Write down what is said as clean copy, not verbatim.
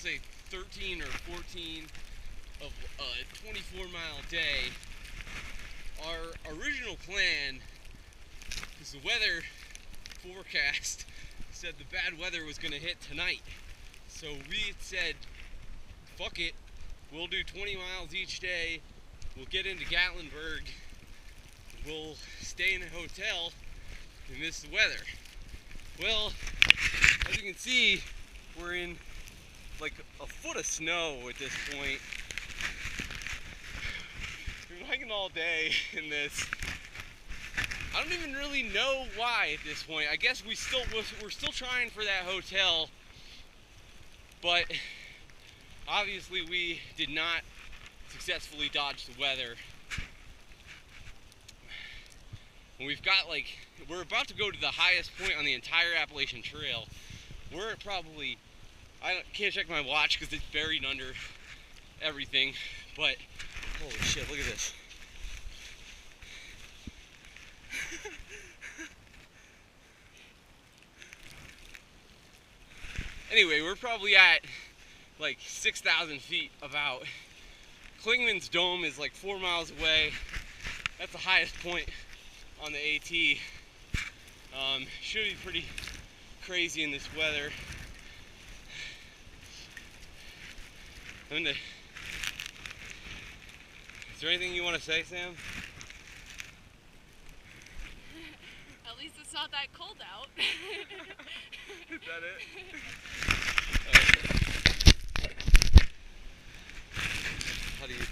say 13 or 14 of a 24-mile day, our original plan, because the weather forecast said the bad weather was going to hit tonight. So we said, fuck it, we'll do 20 miles each day, we'll get into Gatlinburg, we'll stay in a hotel and miss the weather. Well, as you can see, we're in like a foot of snow at this point. We've been hiking all day in this. I don't even really know why at this point. I guess we're still trying for that hotel, but obviously we did not successfully dodge the weather. And we've got we're about to go to the highest point on the entire Appalachian Trail. We're at probably, can't check my watch because it's buried under everything, but holy shit, look at this. Anyway, we're probably at like 6,000 feet about. Clingman's dome is like 4 miles away. That's the highest point on the AT. Should be pretty crazy in this weather. Is there anything you want to say, Sam? At least it's not that cold out. Is that it? How do you